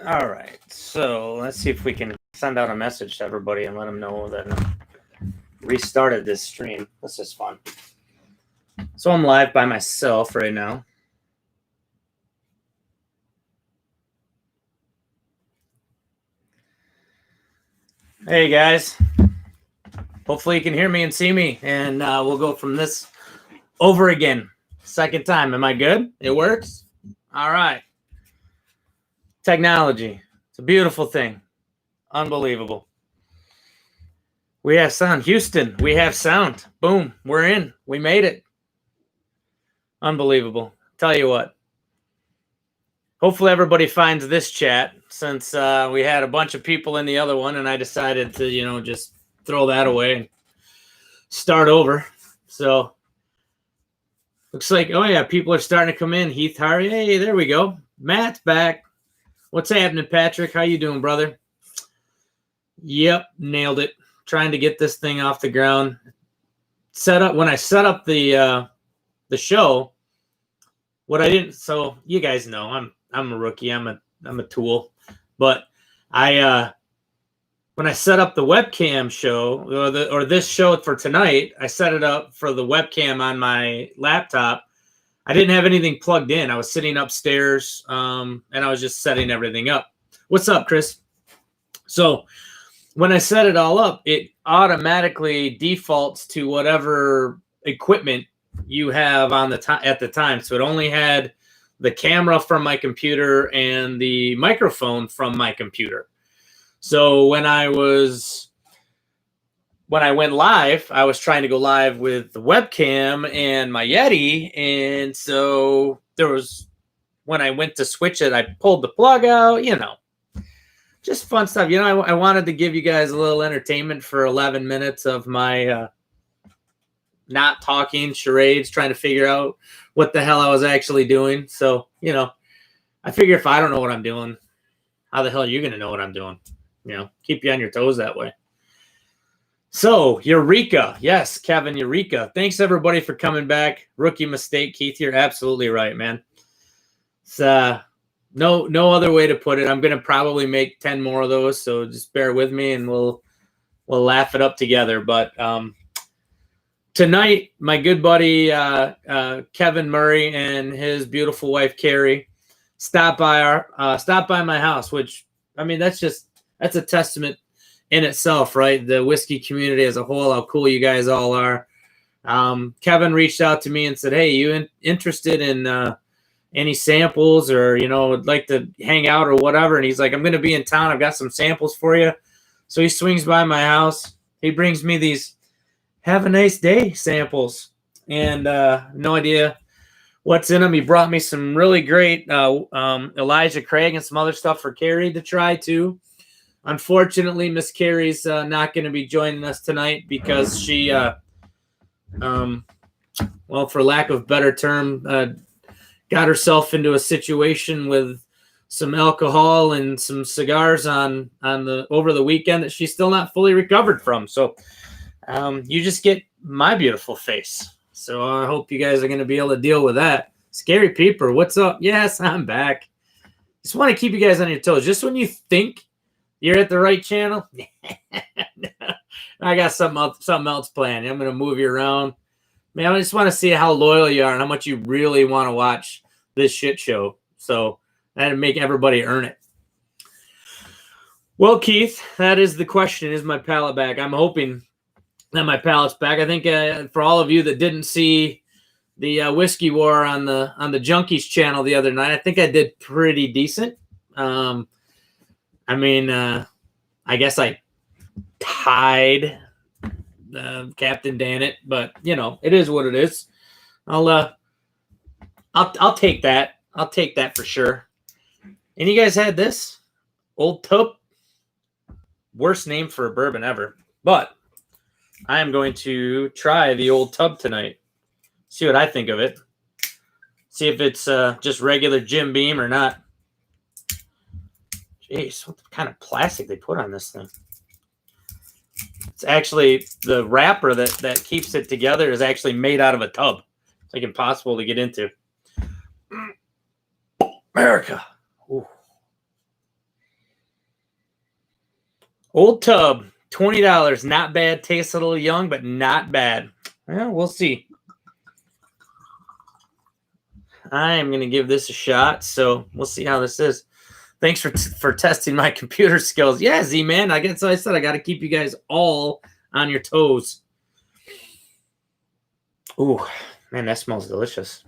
All right, so let's see if we can send out a message to everybody and let them know that I restarted this stream. This is fun. So I'm live by myself right now. Hey guys, hopefully you can hear me and see me, and we'll go from this over again. Second time. Am I good? It works? All right. Technology. It's a beautiful thing. Unbelievable. We have sound. Houston, we have sound. Boom. We're in. We made it. Unbelievable. Tell you what. Hopefully everybody finds this chat, since we had a bunch of people in the other one, and I decided to, just throw that away and start over. So looks like, oh yeah, people are starting to come in. Heath Harry, hey, there we go. Matt's back. What's happening, Patrick? How you doing, brother? Yep, nailed it. Trying to get this thing off the ground. When I set up the show, what I didn't, so you guys know I'm a rookie. I'm a tool, but when I set up the webcam show or this show for tonight, I set it up for the webcam on my laptop. I didn't have anything plugged in. I was sitting upstairs, and I was just setting everything up. What's up, Chris? So when I set it all up, it automatically defaults to whatever equipment you have on at the time. So it only had the camera from my computer and the microphone from my computer. So when I went live, I was trying to go live with the webcam and my Yeti. And so when I went to switch it, I pulled the plug out, just fun stuff. I wanted to give you guys a little entertainment for 11 minutes of my not talking, charades, trying to figure out what the hell I was actually doing. So, I figure if I don't know what I'm doing, how the hell are you going to know what I'm doing? Keep you on your toes that way. So, Eureka. Yes, Kevin, Eureka. Thanks, everybody, for coming back. Rookie mistake, Keith. You're absolutely right, man. It's no other way to put it. I'm going to probably make 10 more of those, so just bear with me, and we'll laugh it up together. But tonight, my good buddy Kevin Murray and his beautiful wife Carrie stopped by my house, which, I mean, that's a testament in itself, right? The whiskey community as a whole, how cool you guys all are. Kevin reached out to me and said, hey, you interested in any samples, or, would like to hang out or whatever? And he's like, I'm going to be in town. I've got some samples for you. So he swings by my house. He brings me these have a nice day samples, and no idea what's in them. He brought me some really great Elijah Craig and some other stuff for Carrie to try too. Unfortunately, Miss Carrie's not going to be joining us tonight because she, for lack of a better term, got herself into a situation with some alcohol and some cigars over the weekend that she's still not fully recovered from. So you just get my beautiful face. So I hope you guys are going to be able to deal with that. Scary Peeper, what's up? Yes, I'm back. Just want to keep you guys on your toes. Just when you think you're at the right channel, I got something else planned. I'm going to move you around. Man, I just want to see how loyal you are and how much you really want to watch this shit show. So that'd make everybody earn it. Well, Keith, that is the question. Is my palate back? I'm hoping that my palate's back. I think for all of you that didn't see the Whiskey War on the Junkies channel the other night, I think I did pretty decent. I guess I tied Captain Dannett, but it is what it is. I'll take that. I'll take that for sure. And you guys had this Old Tub, worst name for a bourbon ever, but I am going to try the Old Tub tonight. See what I think of it. See if it's just regular Jim Beam or not. Jeez, what kind of plastic they put on this thing? It's actually the wrapper that keeps it together is actually made out of a tub. It's like impossible to get into. America. Ooh. Old Tub, $20. Not bad. Tastes a little young, but not bad. Well, we'll see. I am going to give this a shot, so we'll see how this is. Thanks for testing my computer skills. Yeah, Z-Man, I guess I said I got to keep you guys all on your toes. Ooh, man, that smells delicious.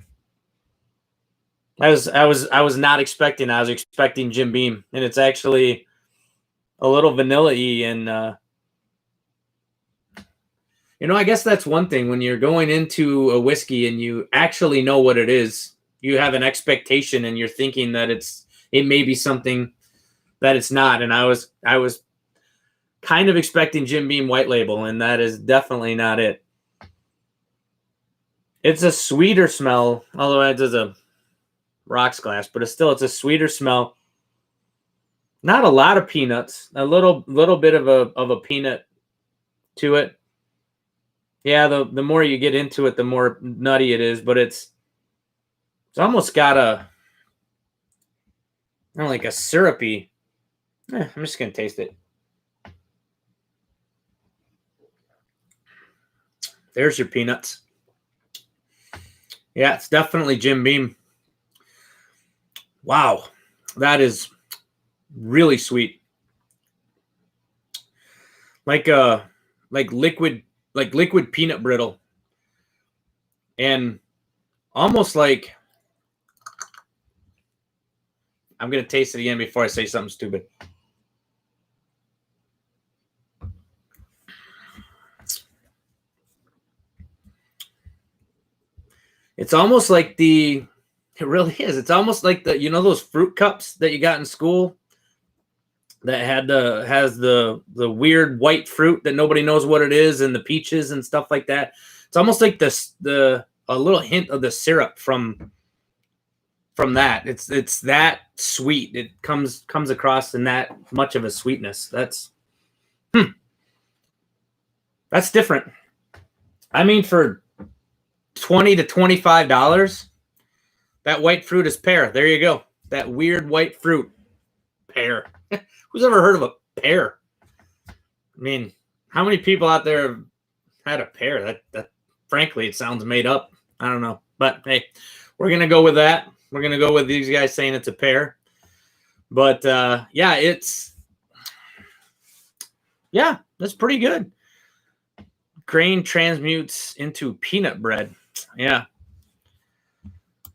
I was not expecting. I was expecting Jim Beam, and it's actually a little vanilla-y, and I guess that's one thing when you're going into a whiskey and you actually know what it is. You have an expectation, and you're thinking that it may be something that it's not. And I was kind of expecting Jim Beam White Label, and that is definitely not it. It's a sweeter smell, although it does a rocks glass, but it's a sweeter smell. Not a lot of peanuts, a little bit of a peanut to it. Yeah, the more you get into it, the more nutty it is, but it's almost got like a syrupy. I'm just gonna taste it. There's your peanuts. Yeah, it's definitely Jim Beam. Wow, that is really sweet. Like liquid peanut brittle. And almost like, I'm going to taste it again before I say something stupid. It's almost like it really is. It's almost like those fruit cups that you got in school that has the weird white fruit that nobody knows what it is, and the peaches and stuff like that. It's almost like a little hint of the syrup from that. It's that sweet. It comes across in that much of a sweetness. That's different. I mean, for $20 to $25, that white fruit is pear. There you go. That weird white fruit, pear. Who's ever heard of a pear? I mean, how many people out there have had a pear? That frankly, it sounds made up. I don't know, but hey, we're gonna go with that. We're gonna go with these guys saying it's a pear. But yeah, that's pretty good. Grain transmutes into peanut bread. Yeah.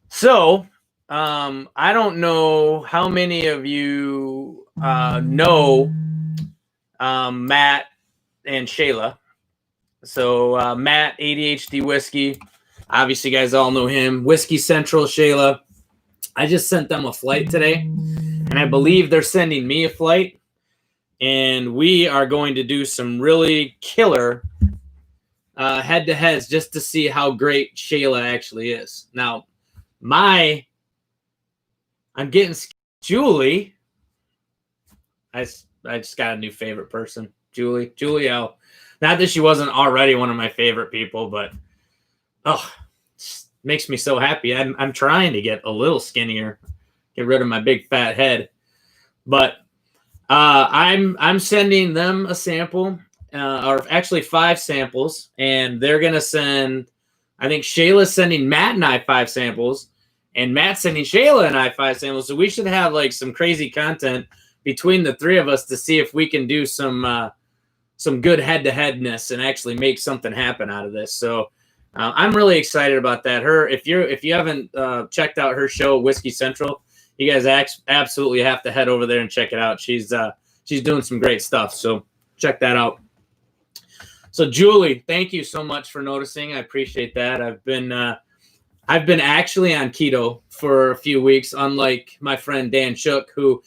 So, I don't know how many of you know Matt and Shayla. So, Matt, ADHD Whiskey. Obviously, you guys all know him. Whiskey Central, Shayla. I just sent them a flight today, and I believe they're sending me a flight. And we are going to do some really killer head-to-heads just to see how great Shayla actually is. Now, I'm getting Julie. I just got a new favorite person, Julie L. Not that she wasn't already one of my favorite people, but it makes me so happy. I'm trying to get a little skinnier, get rid of my big fat head. But I'm sending them a sample, or actually 5 samples, and they're gonna send. I think Shayla's sending Matt and I 5 samples, and Matt's sending Shayla and I 5 samples. So we should have like some crazy content between the 3 of us to see if we can do some good head-to-headness and actually make something happen out of this. So I'm really excited about that. If you haven't checked out her show, Whiskey Central, you guys absolutely have to head over there and check it out. She's doing some great stuff. So check that out. So Julie, thank you so much for noticing. I appreciate that. I've been actually on keto for a few weeks, unlike my friend Dan Shook, who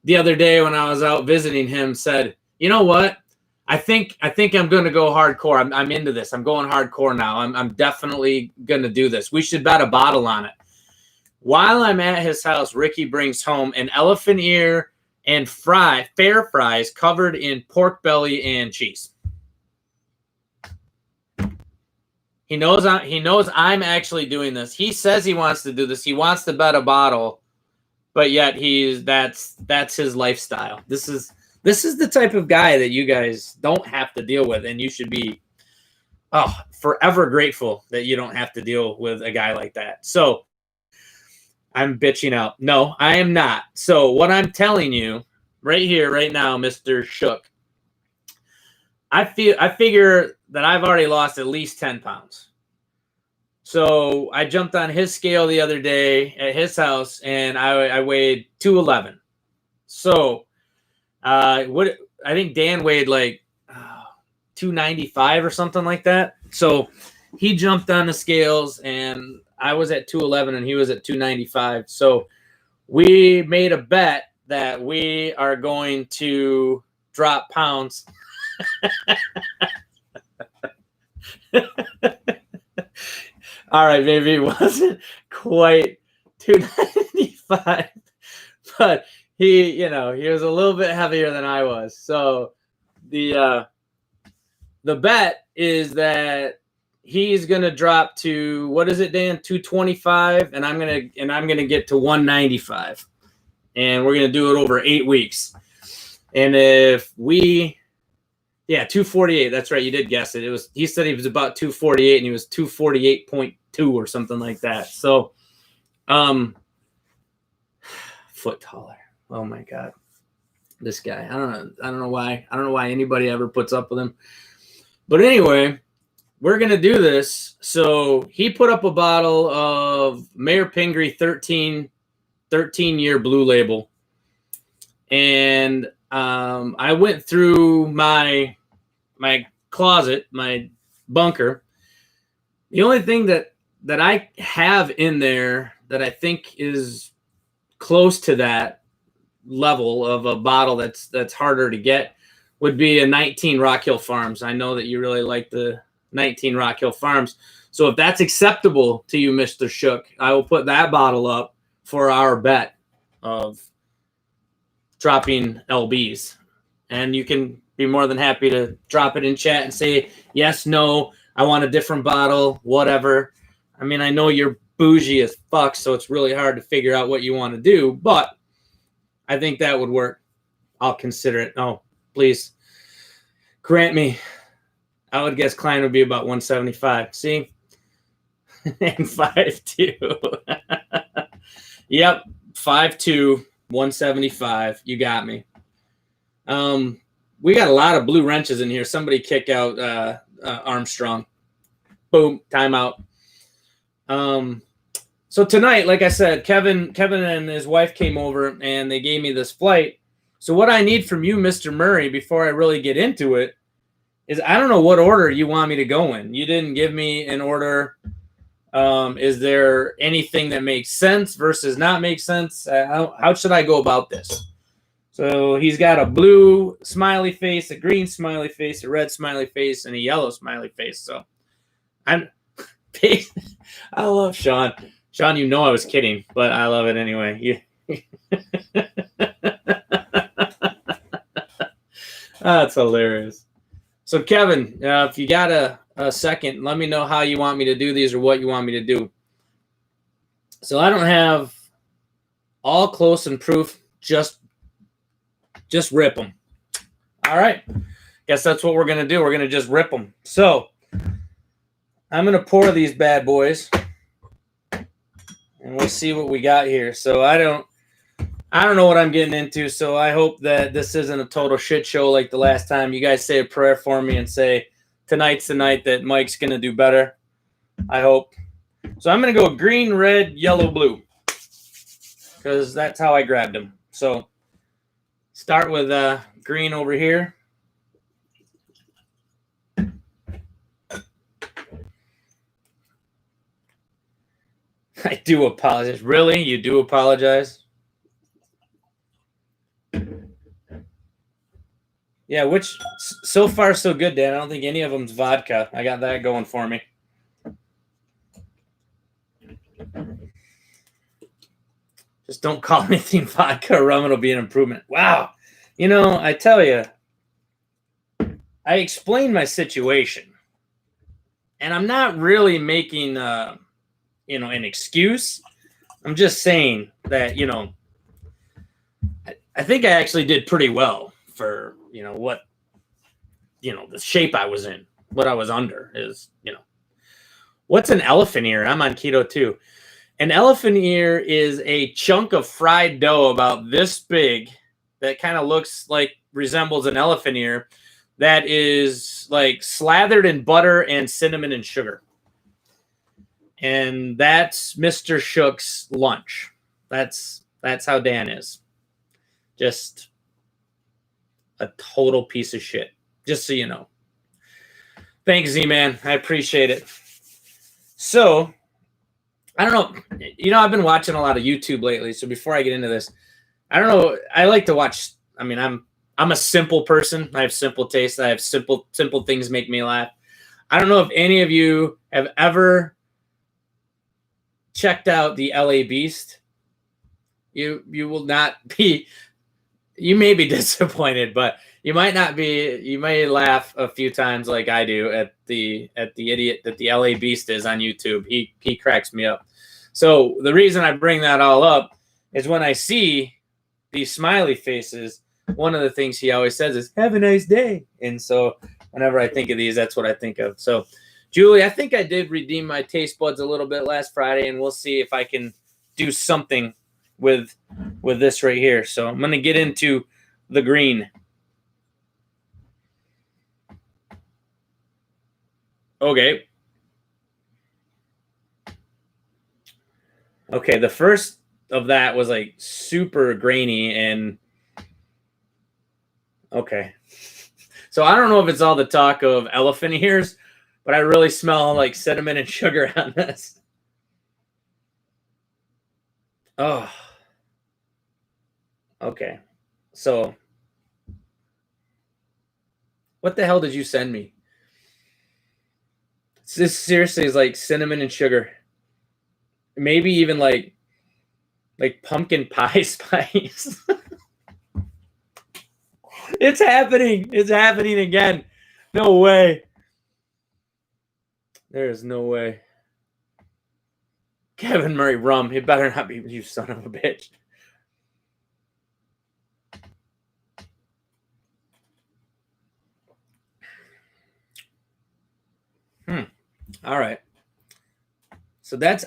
the other day when I was out visiting him said, "You know what? I think I'm going to go hardcore. I'm into this. I'm going hardcore now. I'm definitely going to do this. We should bet a bottle on it." While I'm at his house, Ricky brings home an elephant ear and fair fries covered in pork belly and cheese. He knows I'm actually doing this. He says he wants to do this. He wants to bet a bottle, but yet that's his lifestyle. This is This is the type of guy that you guys don't have to deal with, and you should be forever grateful that you don't have to deal with a guy like that. So I'm bitching out. No, I am not. So what I'm telling you right here, right now, Mr. Shook, I figure that I've already lost at least 10 pounds. So I jumped on his scale the other day at his house, and I weighed 211. So what I think Dan weighed like 295 or something like that. So he jumped on the scales, and I was at 211 and he was at 295. So we made a bet that we are going to drop pounds. All right, maybe it wasn't quite 295, but he was a little bit heavier than I was. So the bet is that he's gonna drop to, what is it, Dan? 225, and I'm gonna get to 195, and we're gonna do it over 8 weeks. And if we 248. That's right. You did guess it. He said he was about 248 and he was 248.2 or something like that. So, foot taller. Oh my God. This guy. I don't know why. I don't know why anybody ever puts up with him. But anyway, we're going to do this. So he put up a bottle of Mayor Pingree 13-year blue label. And I went through my closet, my bunker. The only thing that I have in there that I think is close to that level of a bottle that's harder to get would be a 19 Rock Hill Farms. I know that you really like the 19 Rock Hill Farms. So if that's acceptable to you, Mr. Shook, I will put that bottle up for our bet of dropping LBs. And you can be more than happy to drop it in chat and say, yes, no, I want a different bottle, whatever. I mean, I know you're bougie as fuck, so it's really hard to figure out what you want to do, but I think that would work. I'll consider it. Oh, please grant me. I would guess Klein would be about 175. See? And 5'2". Yep, 5'2", 175. You got me. We got a lot of blue wrenches in here. Somebody kick out Armstrong. Boom, timeout. So tonight, like I said, Kevin and his wife came over and they gave me this flight. So what I need from you, Mr. Murray, before I really get into it, is I don't know what order you want me to go in. You didn't give me an order. Is there anything that makes sense versus not make sense? How should I go about this? So he's got a blue smiley face, a green smiley face, a red smiley face, and a yellow smiley face. So I love Sean. Sean, you know I was kidding, but I love it anyway. That's hilarious. So Kevin, if you got a second, let me know how you want me to do these or what you want me to do. So I don't have all close and proof, just rip them. All right. Guess that's what we're going to do. We're going to just rip them. So I'm going to pour these bad boys and we'll see what we got here. So I don't know what I'm getting into. So I hope that this isn't a total shit show like the last time. You guys say a prayer for me and say tonight's the night that Mike's going to do better. I hope. So I'm going to go green, red, yellow, blue because that's how I grabbed them. So start with green over here. I do apologize. Really? You do apologize? Yeah, which so far so good, Dan. I don't think any of them's vodka. I got that going for me. Just don't call anything vodka or rum. It'll be an improvement. Wow. You know, I tell you, I explained my situation. And I'm not really making, an excuse. I'm just saying that, I think I actually did pretty well for, what, the shape I was in, what I was under is, what's an elephant ear? I'm on keto too. An elephant ear is a chunk of fried dough about this big that kind of resembles an elephant ear that is like slathered in butter and cinnamon and sugar. And that's Mr. Shook's lunch. That's how Dan is. Just a total piece of shit. Just so you know. Thanks, Z-Man. I appreciate it. So, I don't know. I've been watching a lot of YouTube lately. So before I get into this, I don't know. I like to watch. I mean, I'm a simple person. I have simple tastes. I have simple things make me laugh. I don't know if any of you have ever checked out the LA Beast. You will not be. You may be disappointed, but you might not be. You may laugh a few times like I do at the idiot that the LA Beast is on YouTube. He cracks me up. So the reason I bring that all up is when I see these smiley faces, one of the things he always says is, "Have a nice day." And so whenever I think of these, that's what I think of. So, Julie, I think I did redeem my taste buds a little bit last Friday, and we'll see if I can do something with this right here. So I'm going to get into the green. Okay. Okay, the first of that was like super grainy and okay. So I don't know if it's all the talk of elephant ears, but I really smell like cinnamon and sugar on this. Oh. Okay. So what the hell did you send me? This seriously is like cinnamon and sugar. Maybe even like pumpkin pie spice. It's happening. It's happening again. No way. There's no way. Kevin Murray rum. It better not be you, son of a bitch. All right. So that's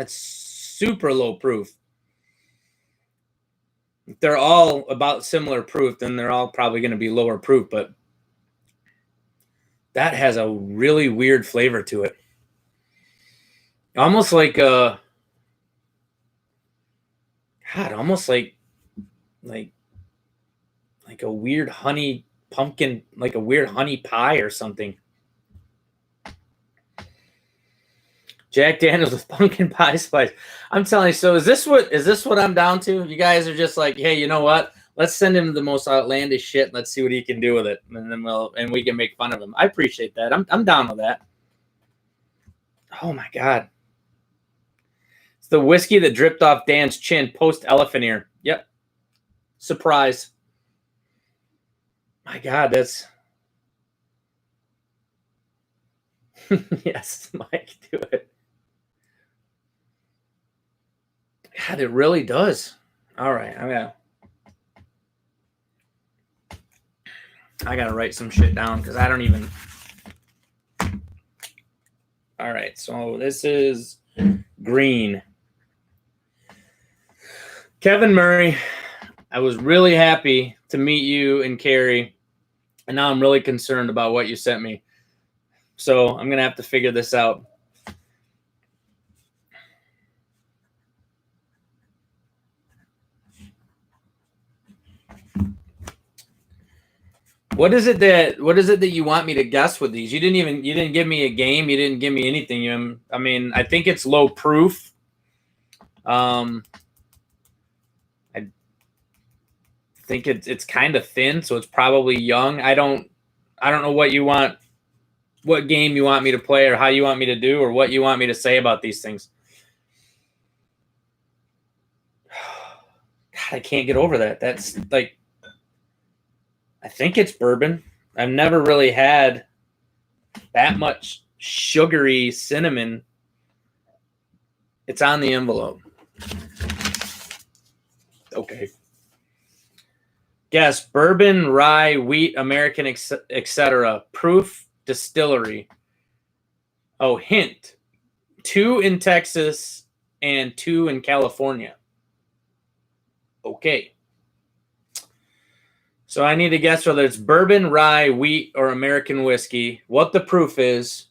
super low proof. If they're all about similar proof, then they're all probably going to be lower proof, but that has a really weird flavor to it. Almost like almost like a weird honey pumpkin, like a weird honey pie or something. Jack Daniels with pumpkin pie spice. I'm telling you. So is this what I'm down to? You guys are just like, hey, you know what? Let's send him the most outlandish shit. Let's see what he can do with it, and then we can make fun of him. I appreciate that. I'm down with that. Oh my god, it's the whiskey that dripped off Dan's chin post elephant ear. Yep, surprise. My god, that's yes, Mike, do it. God, it really does. All right, I gotta write some shit down because I don't even. All right, so this is green. Kevin Murray, I was really happy to meet you and Carrie, and now I'm really concerned about what you sent me. So I'm gonna have to figure this out. What is it that you want me to guess with these? You didn't give me a game. You didn't give me anything. I mean, I think it's low proof. I think it's kind of thin, so it's probably young. I don't know what game you want me to play, or how you want me to do, or what you want me to say about these things. God, I can't get over that. That's like, I think it's bourbon. I've never really had that much sugary cinnamon. It's on the envelope. Okay. Guess bourbon, rye, wheat, American, etc. Proof distillery. Oh, hint. 2 in Texas and 2 in California. Okay. So I need to guess whether it's bourbon, rye, wheat, or American whiskey, what the proof is,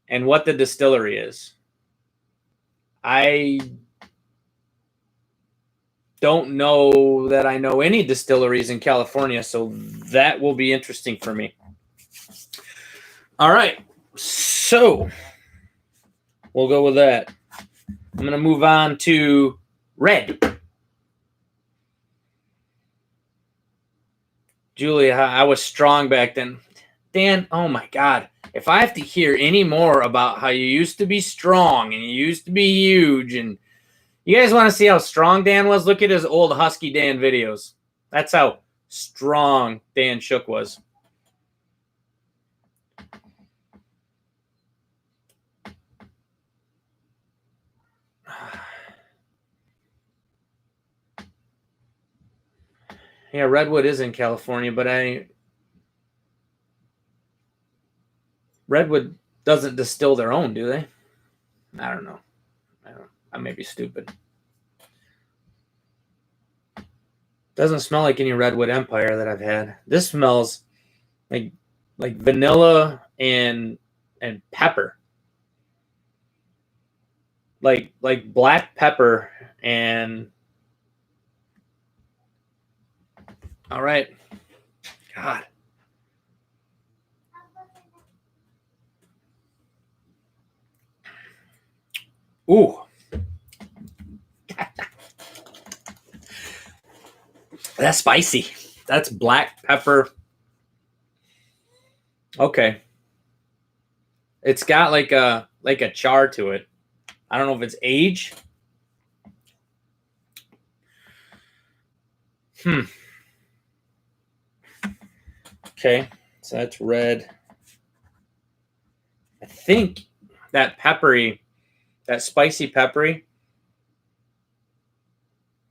and what the distillery is. I don't know that I know any distilleries in California, so that will be interesting for me. All right. So we'll go with that. I'm going to move on to red. Julia, I was strong back then. Dan, oh my God. If I have to hear any more about how you used to be strong and you used to be huge, and you guys want to see how strong Dan was, look at his old Husky Dan videos. That's how strong Dan Shook was. Yeah, Redwood is in California, but Redwood doesn't distill their own, do they? I don't know. I may be stupid. Doesn't smell like any Redwood Empire that I've had. This smells like vanilla and pepper. Like black pepper and all right. God. Ooh. That's spicy. That's black pepper. Okay. It's got like a char to it. I don't know if it's age. Okay. So that's red. I think that peppery, that spicy peppery,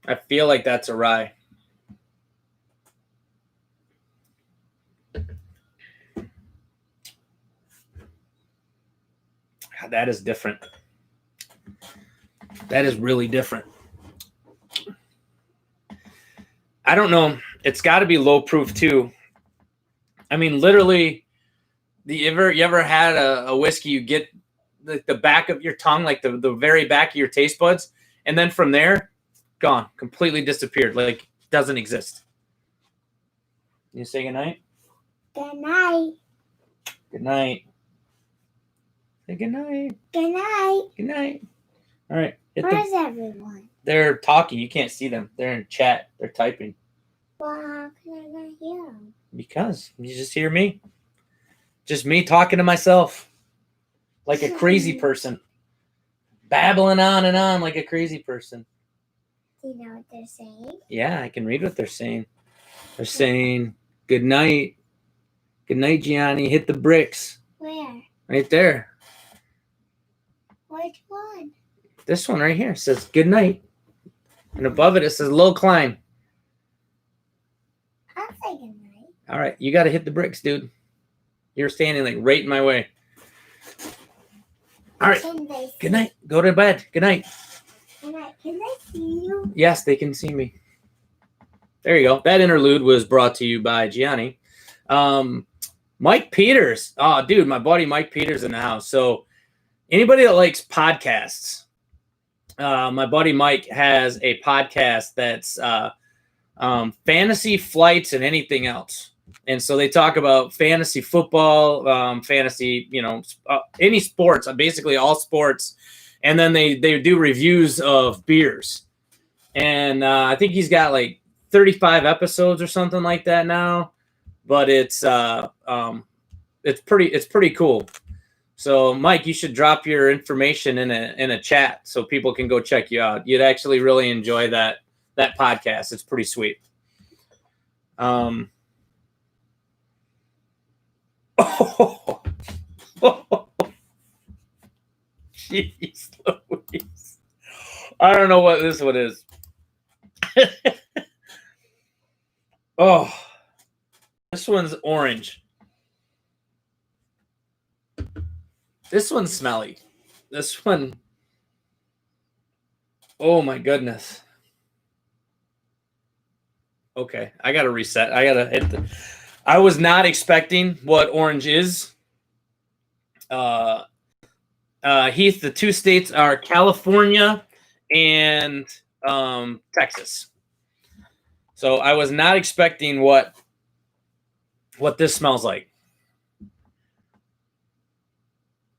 I feel like that's a rye. God, that is different. That is really different. I don't know. It's got to be low proof too. I mean, literally, you ever had a whiskey, you get the back of your tongue, like the very back of your taste buds, and then from there, gone, completely disappeared, like doesn't exist. You say goodnight? Good night. Good night. Say goodnight. Good night. Good night. All right. Where's everyone? They're talking. You can't see them. They're in chat. They're typing. Well, how can I not hear them? Because you just hear me. Just me talking to myself. Like a crazy person. Babbling on and on like a crazy person. Do you know what they're saying? Yeah, I can read what they're saying. They're saying, good night. Good night, Gianni. Hit the bricks. Where? Right there. Which one? This one right here says good night. And above it, it says low climb. I'll say good night. All right, you got to hit the bricks, dude. You're standing like right in my way. All right. Good night. Go to bed. Good night. Good night. Can they see you? Yes, they can see me. There you go. That interlude was brought to you by Gianni. Mike Peters. Oh, dude, my buddy Mike Peters in the house. So anybody that likes podcasts, my buddy Mike has a podcast that's fantasy flights and anything else. And so they talk about fantasy football, fantasy, any sports, basically all sports. And then they do reviews of beers. And I think he's got like 35 episodes or something like that now. But it's pretty cool. So Mike, you should drop your information in a chat so people can go check you out. You'd actually really enjoy that podcast. It's pretty sweet. Oh, jeez, Louise. I don't know what this one is. Oh, this one's orange. This one's smelly. This one. Oh my goodness. Okay, I gotta reset. I gotta hit the. I was not expecting what orange is. Heath, the two states are California and Texas. So I was not expecting what this smells like.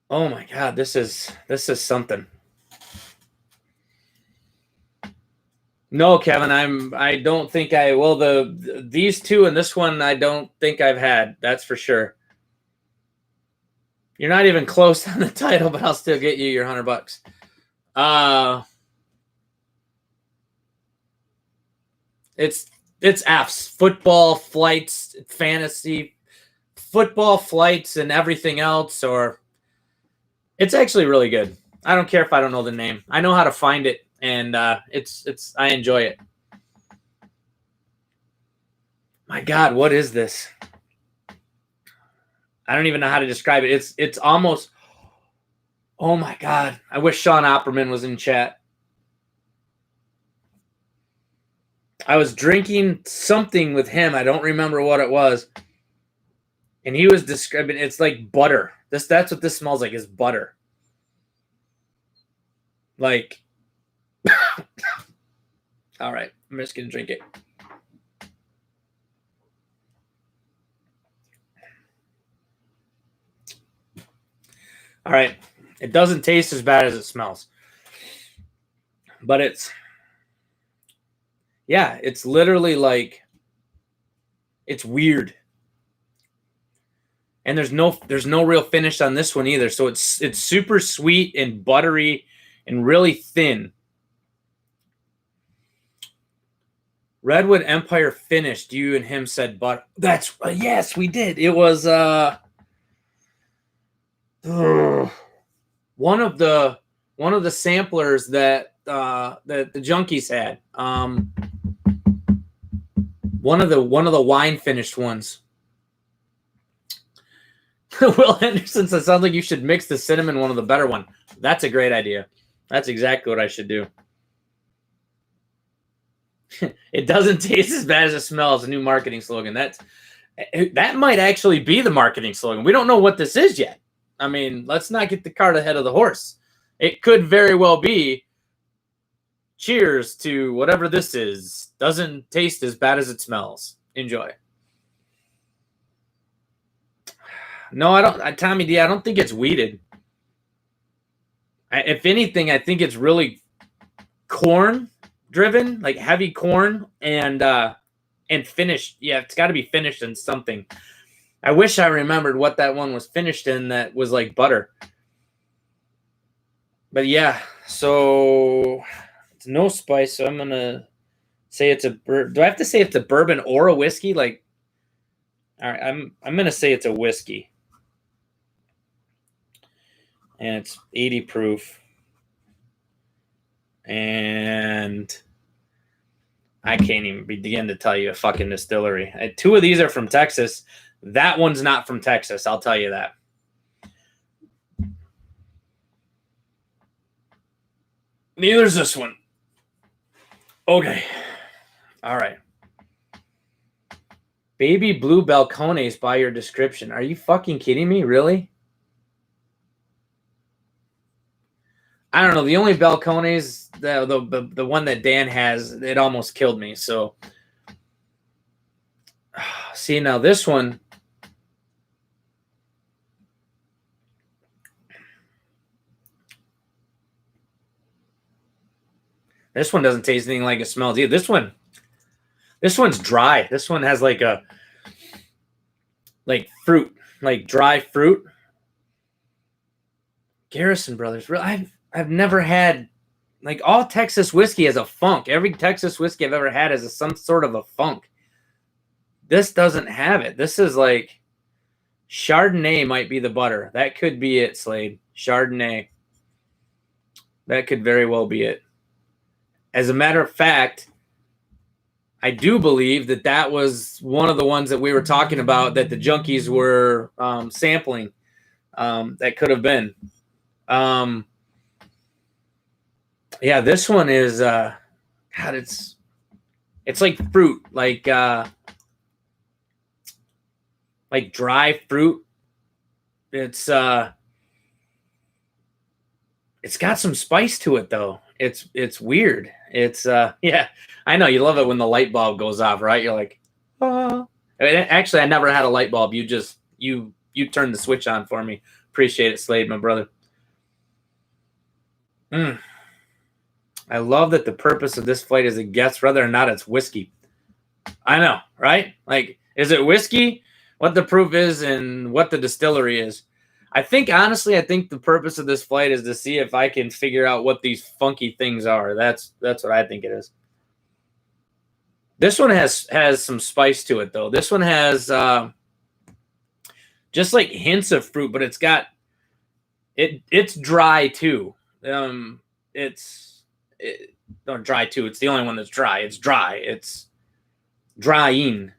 Oh my god, this is something. No, Kevin, I don't think I will. These two and this one I don't think I've had. That's for sure. You're not even close on the title, but I'll still get you your $100. It's F's. Football, flights, fantasy, football, flights, and everything else. Or it's actually really good. I don't care if I don't know the name. I know how to find it, and it's I enjoy it. My God, what is this? I don't even know how to describe it. It's almost. Oh my God! I wish Sean Opperman was in chat. I was drinking something with him. I don't remember what it was. And he was describing it's like butter. That's what this smells like, is butter. Like all right, I'm just gonna drink it. All right. It doesn't taste as bad as it smells. But it's literally like it's weird. And there's no real finish on this one either. So it's super sweet and buttery and really thin. Redwood Empire finished. You and him said, but that's yes, we did. It was one of the samplers that the junkies had. One of the wine finished ones. Will Henderson says, sounds like you should mix the cinnamon one of the better one. That's a great idea. That's exactly what I should do. It doesn't taste as bad as it smells. A new marketing slogan. That might actually be the marketing slogan. We don't know what this is yet. I mean, let's not get the cart ahead of the horse. It could very well be cheers to whatever this is. Doesn't taste as bad as it smells. Enjoy. No, I don't. Tommy D, I don't think it's weeded. If anything, I think it's really corn driven, like heavy corn and finished. Yeah, it's got to be finished in something. I wish I remembered what that one was finished in that was like butter. But yeah, so it's no spice. So I'm going to say it's do I have to say it's a bourbon or a whiskey? Like, all right, I'm going to say it's a whiskey. And it's 80 proof. And I can't even begin to tell you a fucking distillery. Two of these are from Texas. That one's not from Texas. I'll tell you that. Neither's this one. Okay. All right. Baby blue balcones by your description. Are you fucking kidding me? Really? I don't know. The only balcones, the one that Dan has, it almost killed me. So, see, now this one. This one doesn't taste anything like it smells either. This one's dry. This one has like fruit, like dry fruit. Garrison Brothers. I've never had, like, all Texas whiskey has a funk. Every Texas whiskey I've ever had has some sort of a funk. This doesn't have it. This is like Chardonnay might be the butter. That could be it, Slade. Chardonnay. That could very well be it. As a matter of fact, I do believe that was one of the ones that we were talking about that the junkies were sampling. That could have been. Yeah, this one is God, it's like fruit, like dry fruit. It's got some spice to it though. It's weird. It's yeah, I know you love it when the light bulb goes off, right? You're like, oh. Actually, I never had a light bulb. You turned the switch on for me. Appreciate it, Slade, my brother. I love that the purpose of this flight is a guess whether or not it's whiskey. I know, right? Like, is it whiskey? What the proof is and what the distillery is. I think, honestly, the purpose of this flight is to see if I can figure out what these funky things are. That's what I think it is. This one has some spice to it, though. This one has just like hints of fruit, but it's dry too. It's dry too. It's the only one that's dry. It's dry. It's drying.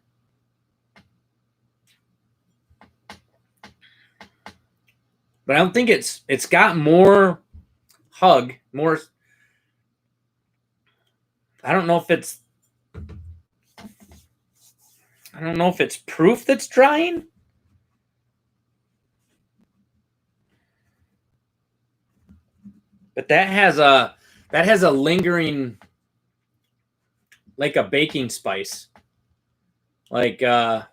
But I don't think it's got more hug, more. I don't know if it's proof that's drying. But that has a lingering, like a baking spice. Like I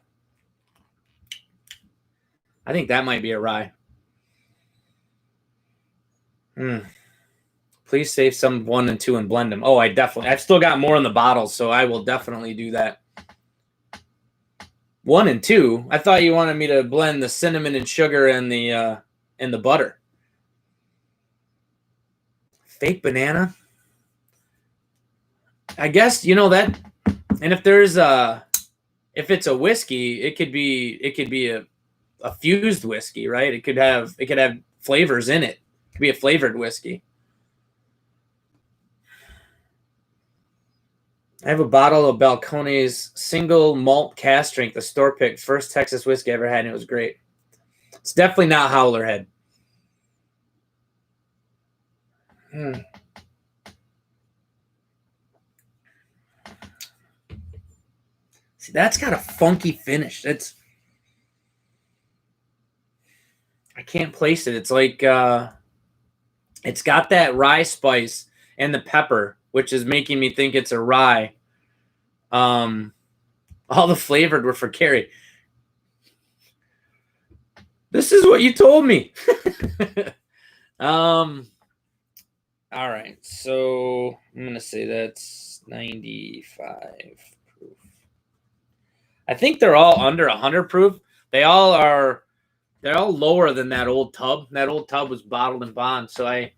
think that might be a rye. Please save some 1 and 2 and blend them. Oh, I've still got more in the bottles, so I will definitely do that. 1 and 2. I thought you wanted me to blend the cinnamon and sugar and the butter. Fake banana. I guess that. And if it's a whiskey, it could be a fused whiskey, right? It could have flavors in it. It could be a flavored whiskey. I have a bottle of Balcones single malt cask strength, the store pick, first Texas whiskey I ever had, and it was great. It's definitely not Howler Head. See, that's got a funky finish. I can't place it. It's like it's got that rye spice and the pepper, which is making me think it's a rye. All the flavored were for Carrie. This is what you told me. All right, so I'm going to say that's 95 proof. I think they're all under 100 proof. They're all lower than that old tub. That old tub was bottled and bond, so I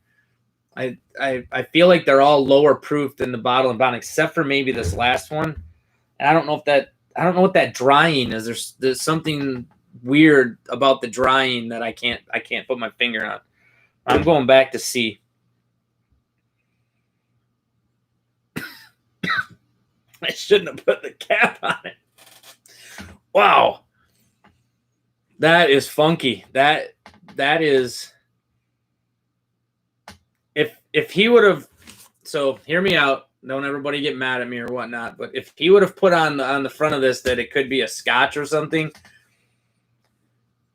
feel like they're all lower proof than the bottle and bond, except for maybe this last one. And I don't know what that drying is. There's something weird about the drying that I can't put my finger on. I'm going back to see. I shouldn't have put the cap on it. Wow. That is funky. That is, if he would have, so hear me out. Don't everybody get mad at me or whatnot. But if he would have put on the front of this that it could be a scotch or something,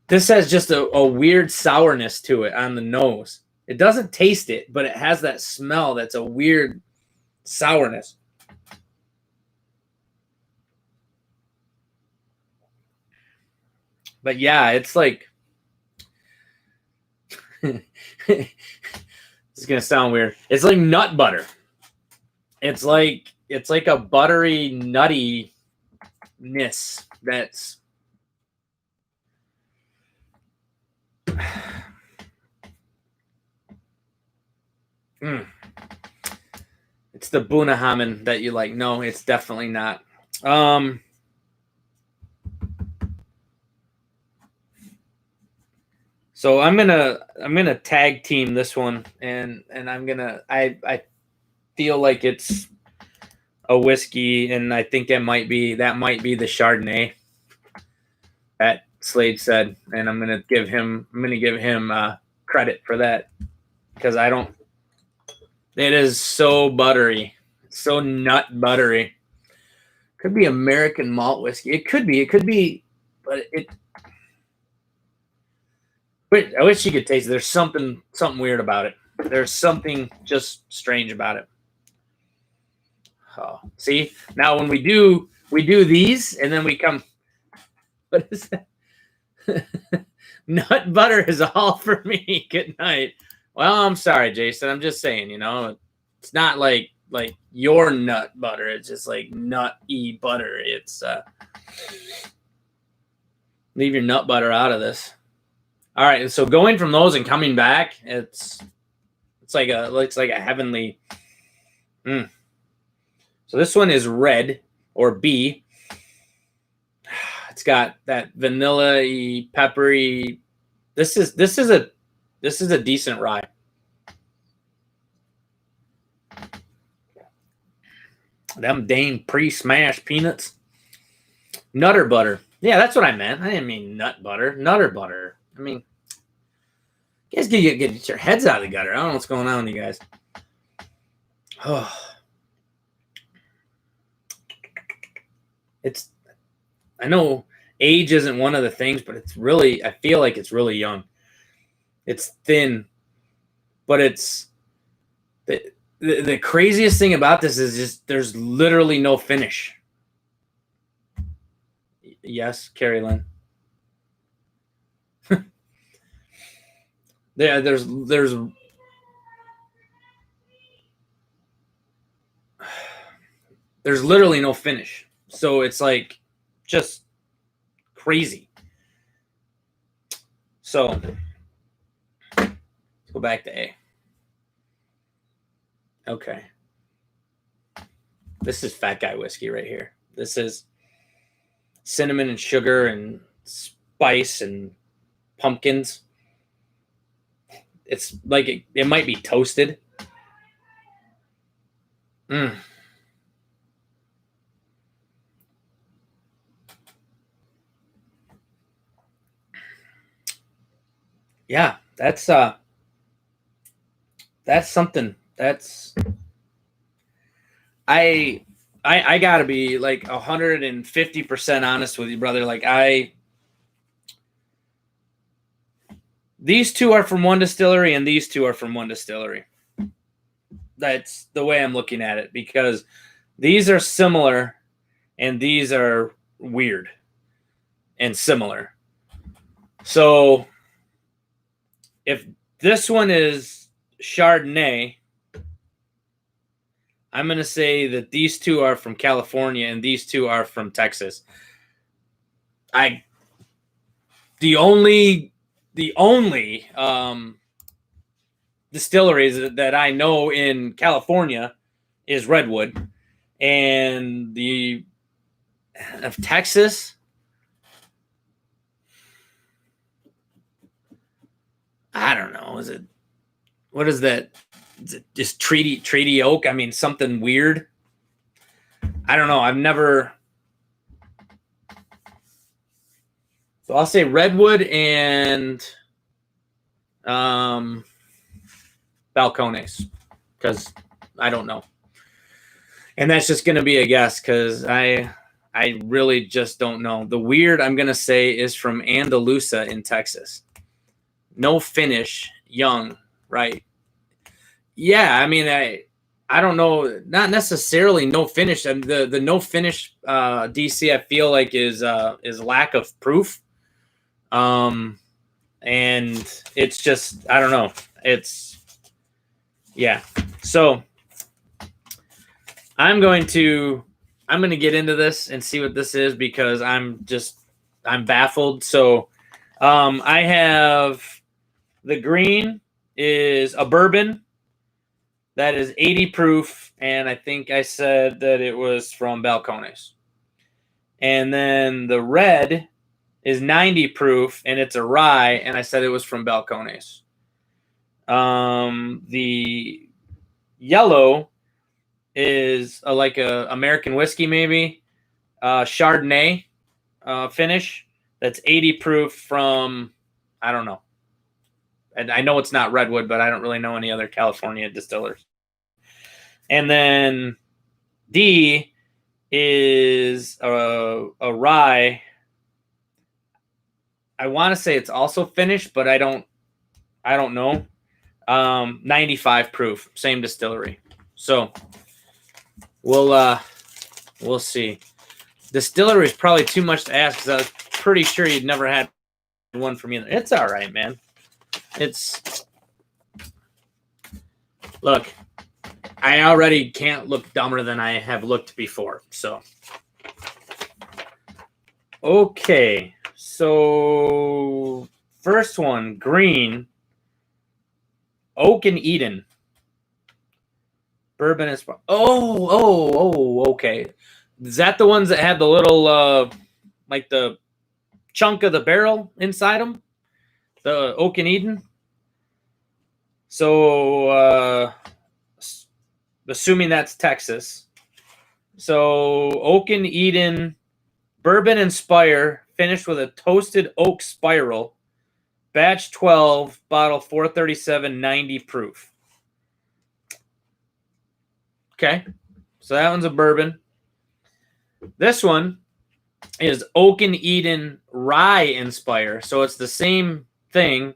this has just a weird sourness to it on the nose. It doesn't taste it, but it has that smell that's a weird sourness. But yeah, it's like this is gonna sound weird. It's like nut butter. It's like a buttery nuttiness that's It's the Bunahamen that you like. No, it's definitely not. So I'm gonna tag team this one, and I feel like it's a whiskey, and I think that might be the Chardonnay that Slade said, and I'm gonna give him credit for that because I don't. It is so buttery, so nut buttery. Could be American malt whiskey. It could be, but it. But I wish you could taste it. There's something weird about it. There's something just strange about it. Oh, see, now when we do these, and then we come. What is that? Nut butter is all for me. Good night. Well, I'm sorry, Jason. I'm just saying, it's not like your nut butter. It's just like nut-y butter. It's leave your nut butter out of this. All right, so going from those and coming back, it's like a heavenly. So this one is red or B. It's got that vanilla-y, peppery. This is a decent rye. Them dang pre-smashed peanuts. Nutter butter. Yeah, that's what I meant. I didn't mean nut butter. Nutter butter. I mean, you guys get your heads out of the gutter. I don't know what's going on with you guys. Oh. I know age isn't one of the things, but I feel like it's really young. It's thin, but it's the craziest thing about this is just there's literally no finish. Yes, Carrie Lynn. There's literally no finish. So it's like just crazy. So let's go back to A. Okay. This is fat guy whiskey right here. This is cinnamon and sugar and spice and pumpkins. It's like it might be toasted. Yeah, that's something. That's I gotta be like 150% honest with you, brother. Like these two are from one distillery and these two are from one distillery. That's the way I'm looking at it because these are similar and these are weird and similar. So if this one is Chardonnay, I'm going to say that these two are from California and these two are from Texas. The only distilleries that I know in California is Redwood, and of Texas, I don't know. What is that? Is it just treaty oak? I mean, something weird. I don't know. I've never. So I'll say Redwood and Balcones because I don't know. And that's just going to be a guess because I really just don't know. The weird I'm going to say is from Andalusia in Texas. No finish, young, right? Yeah, I mean, I don't know, not necessarily no finish. And the no finish DC I feel like is lack of proof. And it's just I don't know. Yeah. So I'm going to get into this and see what this is because I'm baffled. So I have the green is a bourbon that is 80 proof, and I think I said that it was from Balcones. And then the red is 90 proof, and it's a rye, and I said it was from Balcones. The yellow is like a American whiskey, maybe Chardonnay finish. That's 80 proof from, I don't know. And I know it's not Redwood, but I don't really know any other California distillers. And then D is a rye. I want to say it's also finished, but I don't know. 95 proof, same distillery. So we'll see. Distillery is probably too much to ask because I was pretty sure you'd never had one from either. It's all right, man. Look, I already can't look dumber than I have looked before. So, okay. So, first one, green, Oak and Eden. Bourbon is. Okay. Is that the ones that had the little, like the chunk of the barrel inside them? The Oak and Eden? So, assuming that's Texas. So, Oak and Eden, Bourbon and Spire, finished with a toasted oak spiral, batch 12, bottle 437, 90 proof. Okay, so that one's a bourbon. This one is Oak and Eden Rye Inspire, so it's the same thing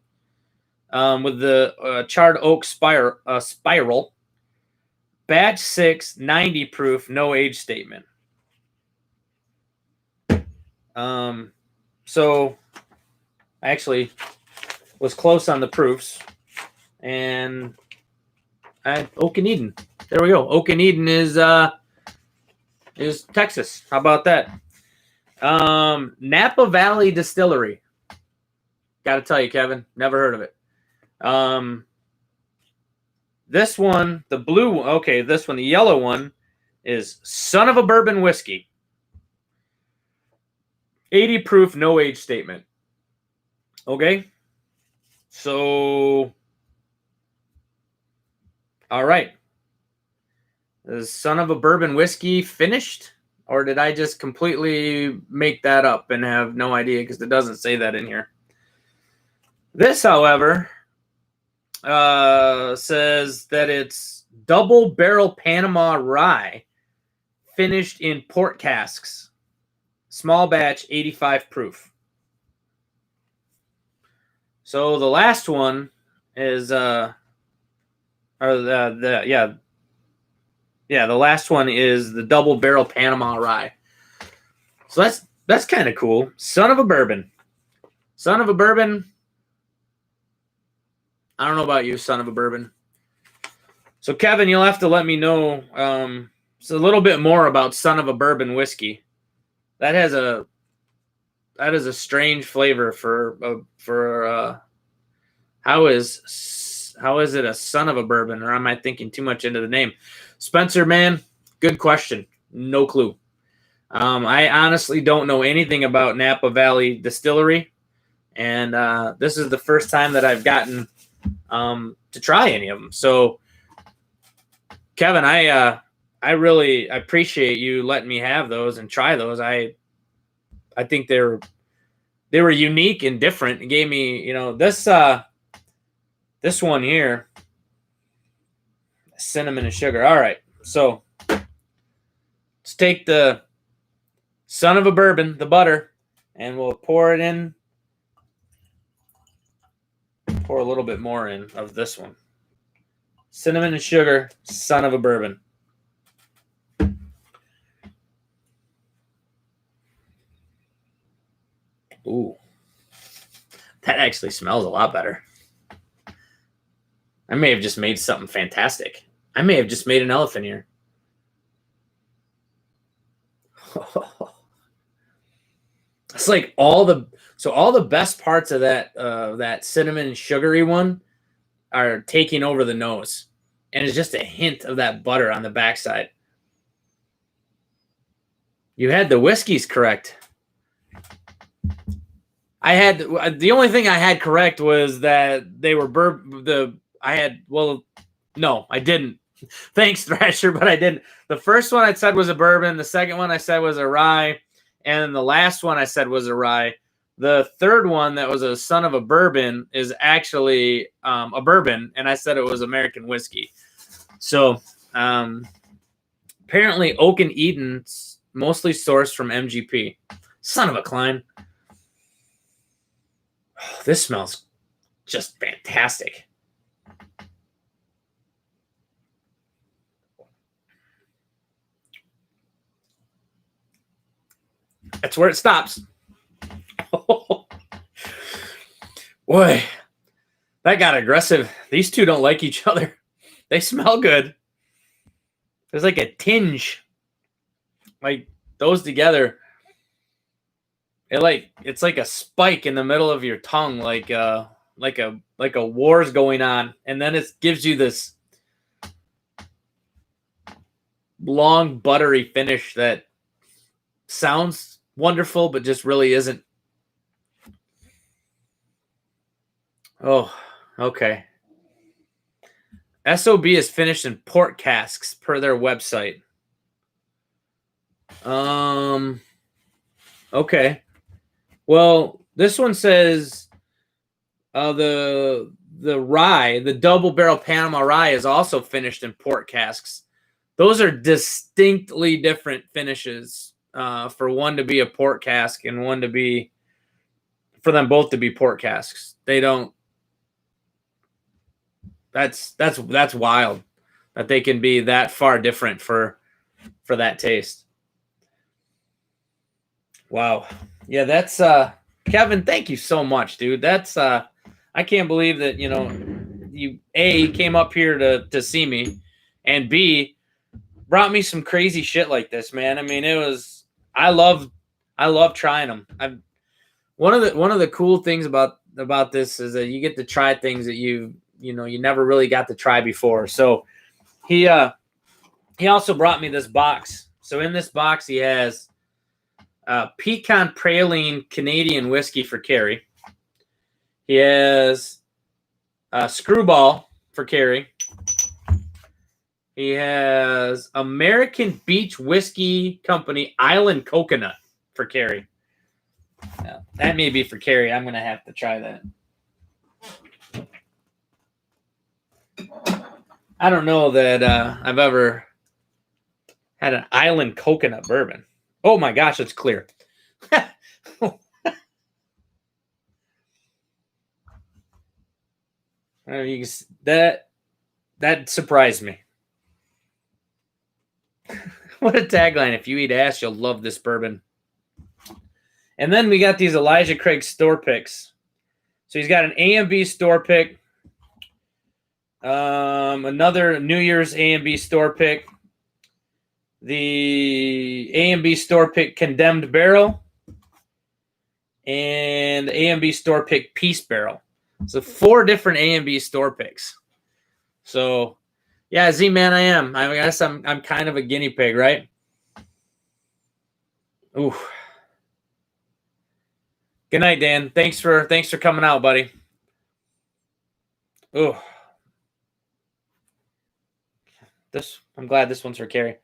with the charred oak spiral. Batch 6, 90 proof, no age statement. So I actually was close on the proofs, and Oak and Eden. There we go. Oak and Eden is Texas. How about that? Napa Valley Distillery. Got to tell you, Kevin, never heard of it. This one, the blue, okay, this one, the yellow one is Son of a Bourbon Whiskey. 80 proof, no age statement. Okay. So, all right. Is Son of a Bourbon Whiskey finished? Or did I just completely make that up and have no idea because it doesn't say that in here? This, however, says that it's double barrel Panama rye finished in port casks. Small batch, 85 proof. So the last one is the last one is the double barrel Panama rye. So that's kind of cool. Son of a Bourbon. Son of a Bourbon. I don't know about you, Son of a Bourbon. So Kevin, you'll have to let me know it's a little bit more about Son of a Bourbon whiskey. That is a strange flavor for how is it a Son of a Bourbon, or am I thinking too much into the name? Spencer, man, good question. No clue. I honestly don't know anything about Napa Valley Distillery, and this is the first time that I've gotten to try any of them. So, Kevin, I really appreciate you letting me have those and try those. I think they were unique and different. It gave me, this one here, cinnamon and sugar. All right, so let's take the Son of a Bourbon, the butter, and we'll pour it in. Pour a little bit more in of this one. Cinnamon and sugar, Son of a Bourbon. Ooh, that actually smells a lot better. I may have just made something fantastic. I may have just made an elephant ear. It's like all the best parts of that cinnamon and sugary one are taking over the nose, and it's just a hint of that butter on the backside. You had the whiskeys correct. The only thing I had correct was that they were no, I didn't. Thanks, Thrasher, but I didn't. The first one I said was a bourbon. The second one I said was a rye. And the last one I said was a rye. The third one that was a son of a bourbon is actually a bourbon, and I said it was American whiskey. So apparently Oak and Eden's mostly sourced from MGP. Son of a Klein. Oh, this smells just fantastic. That's where it stops. Boy, that got aggressive. These two don't like each other. They smell good. There's like a tinge. Like those together. It's like a spike in the middle of your tongue, like a war's going on, and then it gives you this long buttery finish that sounds wonderful, but just really isn't. Oh, okay. SOB is finished in port casks per their website. Okay. Well, this one says the rye, the double barrel Panama rye, is also finished in port casks. Those are distinctly different finishes. For one to be a port cask and one to be, for them both to be port casks. They don't. That's wild that they can be that far different for that taste. Wow. Yeah, that's Kevin, thank you so much, dude. That's I can't believe that, you A, came up here to see me, and B, brought me some crazy shit like this, man. I mean, I love trying them. One of the cool things about this is that you get to try things that you never really got to try before. So he also brought me this box. So in this box he has Pecan Praline Canadian whiskey for Carrie. He has Screwball for Carrie. He has American Beach Whiskey Company Island Coconut for Carrie. Yeah, that may be for Carrie. I'm going to have to try that. I don't know that I've ever had an Island Coconut bourbon. Oh my gosh, it's clear. That surprised me. What a tagline. If you eat ass, you'll love this bourbon. And then we got these Elijah Craig store picks. So he's got an A and B store pick. Another New Year's A and B store pick. The A and B store pick Condemned Barrel. And the A and B store pick Peace Barrel. So 4 different A and B store picks. So yeah, Z-Man, I am. I guess I'm kind of a guinea pig, right? Ooh. Good night, Dan. Thanks for coming out, buddy. Ooh. I'm glad this one's for Carrie.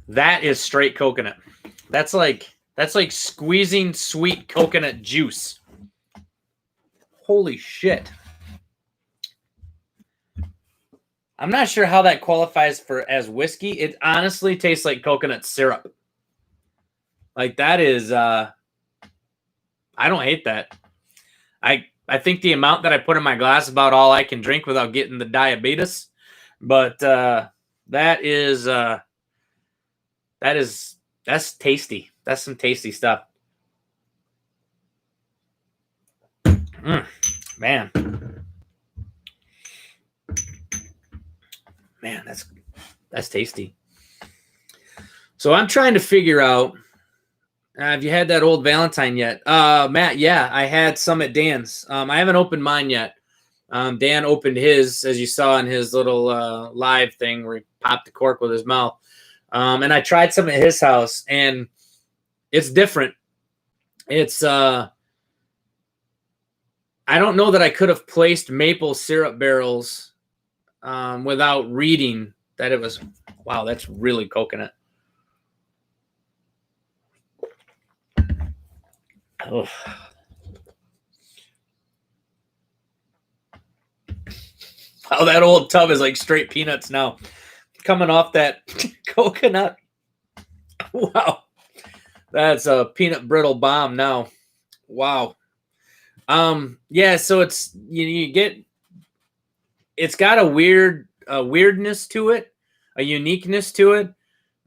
That is straight coconut. That's like squeezing sweet coconut juice. Holy shit. I'm not sure how that qualifies as whiskey. It honestly tastes like coconut syrup. Like that is I don't hate that. I think the amount that I put in my glass is about all I can drink without getting the diabetes. But that's tasty. That's some tasty stuff. Man, that's tasty. So I'm trying to figure out, have you had that Old Valentine yet? Matt, yeah, I had some at Dan's. I haven't opened mine yet. Dan opened his, as you saw in his little live thing where he popped the cork with his mouth. And I tried some at his house, and it's different. It's I don't know that I could have placed maple syrup barrels without reading that it was. Wow, that's really coconut. Oh. Wow, that old tub is like straight peanuts now. Coming off that coconut. Wow. That's a peanut brittle bomb now. Wow. Yeah, so it's you get it's got a weirdness to it, a uniqueness to it.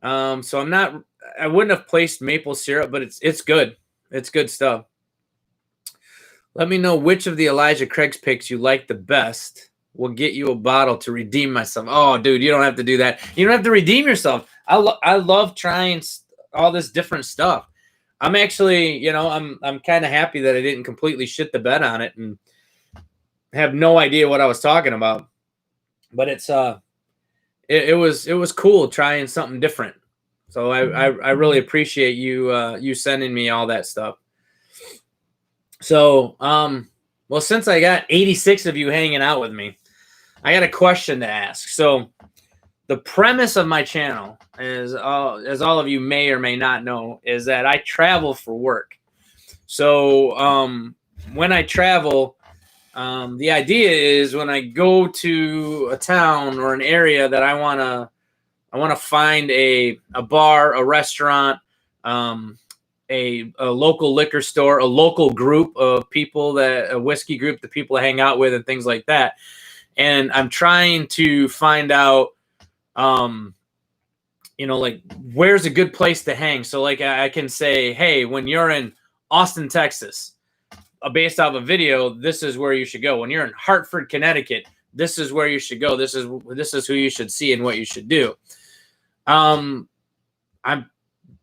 So I wouldn't have placed maple syrup, but it's good. It's good stuff. Let me know which of the Elijah Craig's picks you like the best. We'll get you a bottle to redeem myself. Oh, dude, you don't have to do that. You don't have to redeem yourself. I love trying all this different stuff. I'm actually, I'm kind of happy that I didn't completely shit the bed on it and have no idea what I was talking about. But it was cool trying something different. So I really appreciate you sending me all that stuff. So well, since I got 86 of you hanging out with me, I got a question to ask. So the premise of my channel, as all of you may or may not know, is that I travel for work. So when I travel, the idea is when I go to a town or an area that I want to find a bar, a restaurant, a local liquor store, a local group of people, a whiskey group that people hang out with and things like that. And I'm trying to find out, like where's a good place to hang. So like I can say, hey, when you're in Austin, Texas, based off a video, this is where you should go. When you're in Hartford, Connecticut, this is where you should go. This is who you should see and what you should do. I'm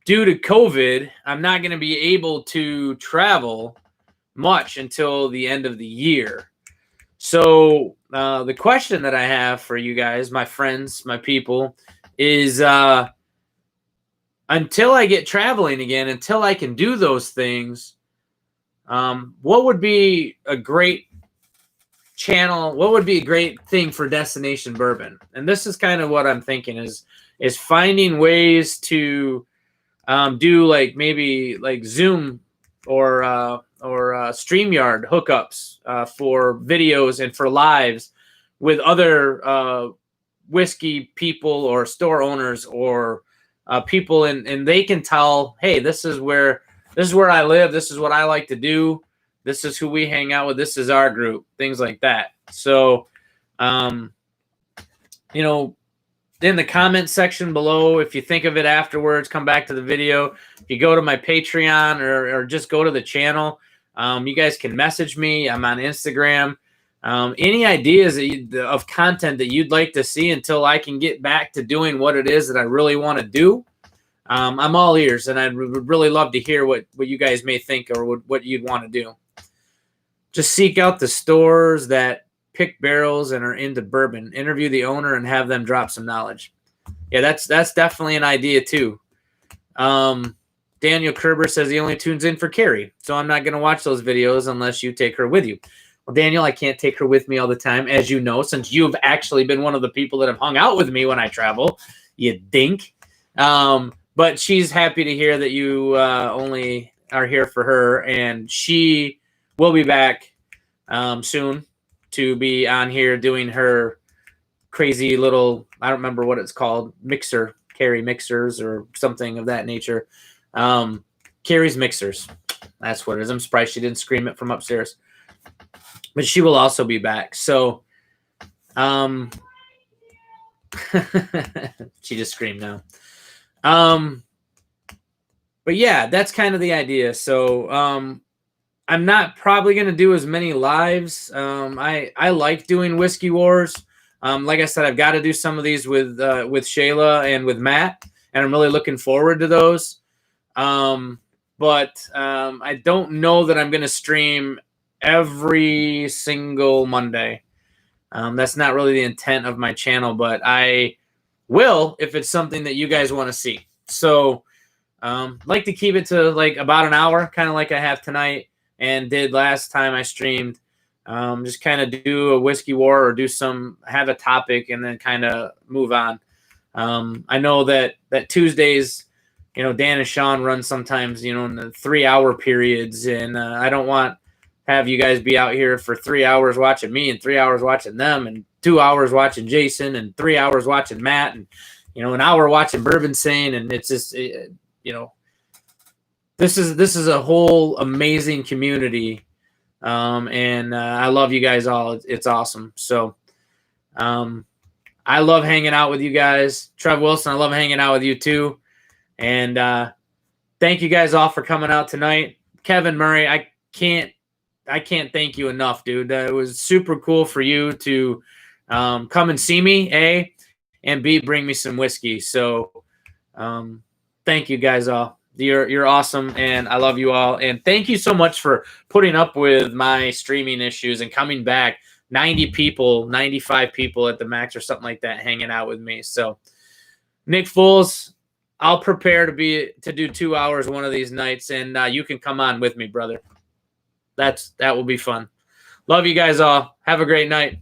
due to COVID, I'm not going to be able to travel much until the end of the year. So the question that I have for you guys, my friends, my people, is until I get traveling again, until I can do those things, what would be a great channel? What would be a great thing for Destination Bourbon? And this is kind of what I'm thinking is finding ways to do like maybe like Zoom or StreamYard hookups for videos and for lives with other whiskey people or store owners or people, and they can tell, hey, this is where I live. This is what I like to do. This is who we hang out with. This is our group. Things like that. So, in the comment section below, if you think of it afterwards, come back to the video. If you go to my Patreon or just go to the channel, you guys can message me. I'm on Instagram. Any ideas of content that you'd like to see until I can get back to doing what it is that I really want to do, I'm all ears, and I'd really love to hear what you guys may think or what you'd want to do. Just seek out the stores that pick barrels and are into bourbon. Interview the owner and have them drop some knowledge. Yeah, that's definitely an idea too. Daniel Kerber says he only tunes in for Carrie, so I'm not going to watch those videos unless you take her with you. Well, Daniel, I can't take her with me all the time, as you know, since you've actually been one of the people that have hung out with me when I travel, you dink. But she's happy to hear that you only are here for her, and she will be back soon to be on here doing her crazy little, I don't remember what it's called, Carrie Mixers or something of that nature. Carrie's Mixers. That's what it is. I'm surprised she didn't scream it from upstairs. But she will also be back. So she just screamed now. But yeah, that's kind of the idea. So I'm not probably going to do as many lives. I like doing Whiskey Wars. Like I said, I've got to do some of these with Shayla and with Matt, and I'm really looking forward to those. But I don't know that I'm going to stream every single Monday. That's not really the intent of my channel, but I will if it's something that you guys want to see. So Like to keep it to like about an hour, kind of like I have tonight and did last time I streamed. Just kind of do a whiskey war or have a topic and then kind of move on. I know that Tuesdays, Dan and Sean run sometimes, in the 3-hour periods, and I don't want have you guys be out here for 3 hours watching me and 3 hours watching them and 2 hours watching Jason and 3 hours watching Matt and an hour watching Bourbon Sane, and it's just this is a whole amazing community, and I love you guys all. It's awesome. So I love hanging out with you guys. Trev Wilson, I love hanging out with you too. And thank you guys all for coming out tonight. Kevin Murray, I can't thank you enough, dude. It was super cool for you to come and see me, A, and B, bring me some whiskey. So thank you guys all. You're awesome, and I love you all. And thank you so much for putting up with my streaming issues and coming back. 90 people, 95 people at the max or something like that hanging out with me. So Nick Foles, I'll prepare to do 2 hours one of these nights, and you can come on with me, brother. That will be fun. Love you guys all. Have a great night.